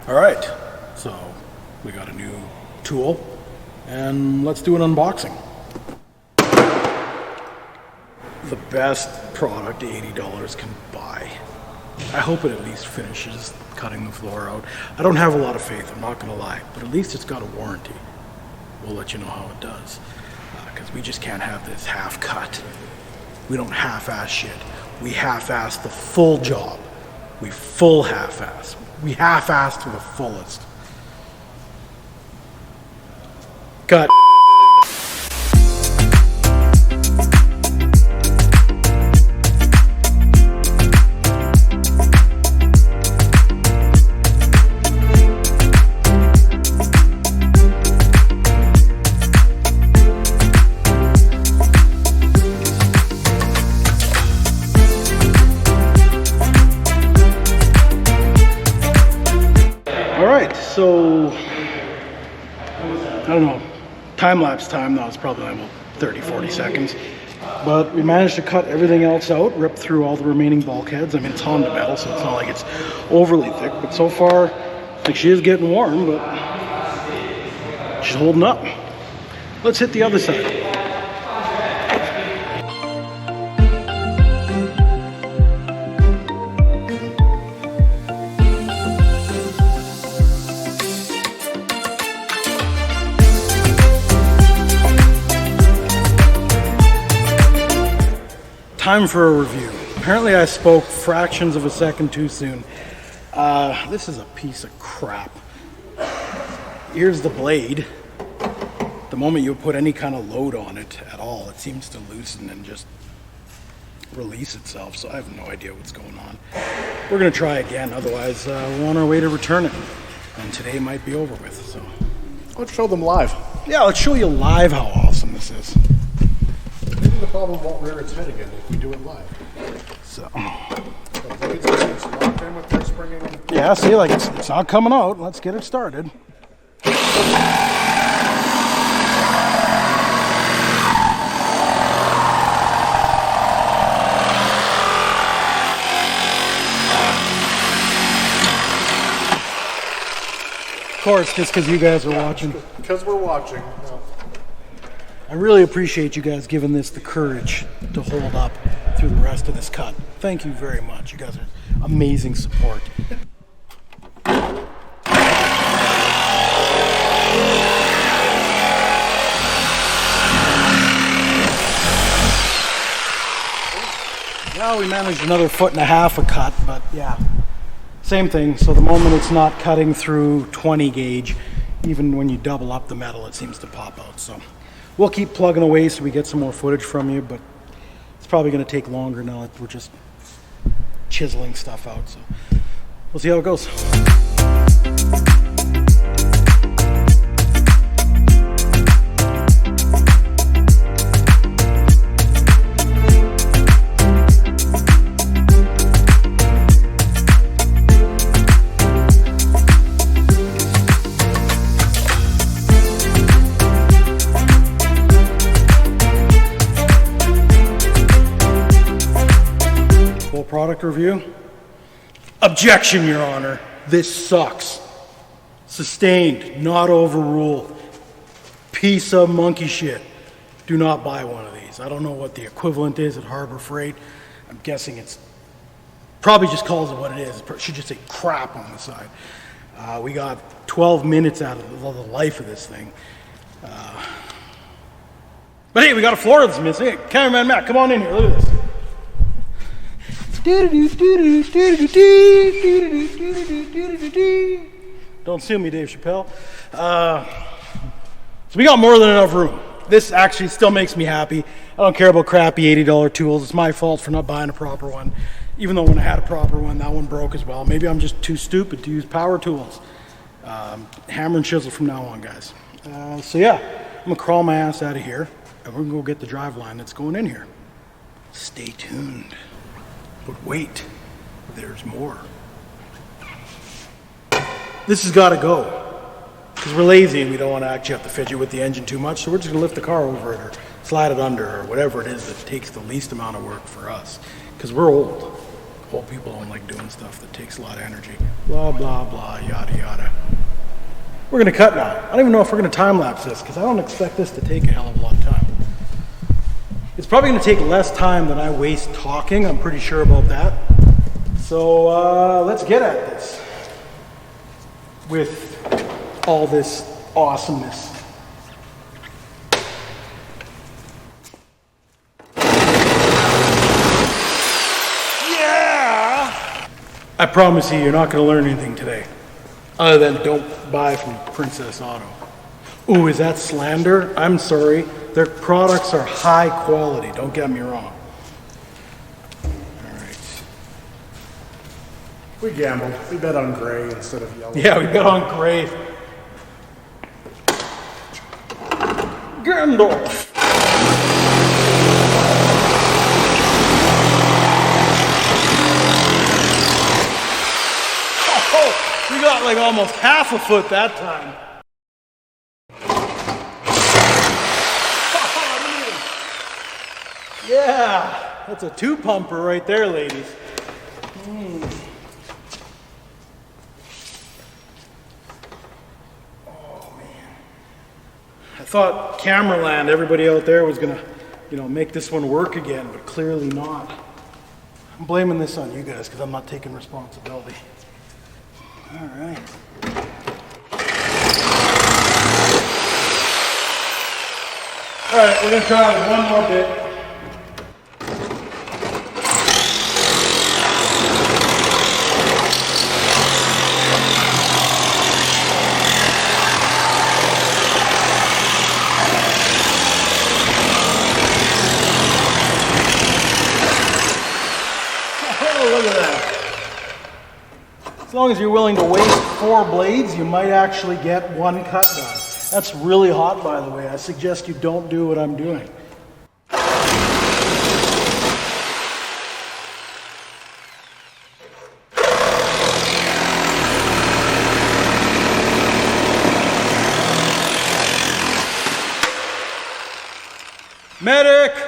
All right, so we got a new tool and let's do an unboxing. The best product $80 can buy. I hope it at least finishes cutting the floor out. I don't have a lot of faith, I'm not gonna lie, but at least it's got a warranty. We'll let you know how it does, because we just can't have this half cut. We don't half-ass shit. We half-ass the full job. We full half-ass. We half-ass to the fullest. Cut. So, I don't know, time-lapse time, that was probably about 30-40 seconds. But we managed to cut everything else out, rip through all the remaining bulkheads. I mean, it's Honda metal, so it's not like it's overly thick. But so far, like, she is getting warm, but she's holding up. Let's hit the other side. Time for a review. Apparently I spoke fractions of a second too soon. This is a piece of crap. Here's the blade. The moment you put any kind of load on it at all, it seems to loosen and just release itself. So I have no idea what's going on. We're gonna try again, otherwise we're on our way to return it. And today might be over with, so. Let's show them live. Yeah, let's show you live how awesome this is. Maybe the problem won't rear its head again if we do it live. So. Yeah, see, like it's not coming out. Let's get it started. Of course, just because you guys are watching. Because we're watching. No. I really appreciate you guys giving this the courage to hold up through the rest of this cut. Thank you very much. You guys are amazing support. Now we managed another 1.5 feet of cut, but yeah, same thing. So the moment it's not cutting through 20 gauge, even when you double up the metal, it seems to pop out. So we'll keep plugging away so we get some more footage from you, but it's probably going to take longer now that we're just chiseling stuff out. So we'll see how it goes. Product review. Objection, Your Honor. This sucks. Sustained, not overruled. Piece of monkey shit. Do not buy one of these. I don't know what the equivalent is at Harbor Freight. I'm guessing it's probably just calls it what it is. It should just say crap on the side. We got 12 minutes out of the life of this thing. But hey, we got a floor that's missing. Hey, cameraman Matt, come on in here. Look at this. Don't sue me, Dave Chappelle. So we got more than enough room. This actually still makes me happy. I don't care about crappy $80 tools. It's my fault for not buying a proper one. Even though when I had a proper one, that one broke as well. Maybe I'm just too stupid to use power tools. Hammer and chisel from now on, guys. So yeah, I'm gonna crawl my ass out of here and we're gonna go get the drive line that's going in here. Stay tuned. But wait, there's more. This has got to go because we're lazy and we don't want to actually have to fidget with the engine too much, so we're just going to lift the car over it or slide it under or whatever it is that takes the least amount of work for us, because we're old. Old people don't like doing stuff that takes a lot of energy. Blah, blah, blah, yada, yada. We're gonna cut now. I don't even know if we're gonna time lapse this because I don't expect this to take a hell of a lot of time. It's probably gonna take less time than I waste talking. I'm pretty sure about that. So let's get at this with all this awesomeness. Yeah! I promise you, you're not gonna learn anything today. Other than don't buy from Princess Auto. Ooh, is that slander? I'm sorry. Their products are high quality, don't get me wrong. Alright. We gambled. We bet on gray instead of yellow. Yeah, we bet on gray. Gandalf! Oh, we got like almost half a foot that time. Yeah, that's a two pumper right there, ladies. Oh man. I thought Cameraland, everybody out there was gonna, make this one work again, but clearly not. I'm blaming this on you guys because I'm not taking responsibility. All right. All right, we're gonna try with one more bit. Look at that. As long as you're willing to waste 4 blades, you might actually get 1 cut done. That's really hot, by the way. I suggest you don't do what I'm doing. Medic!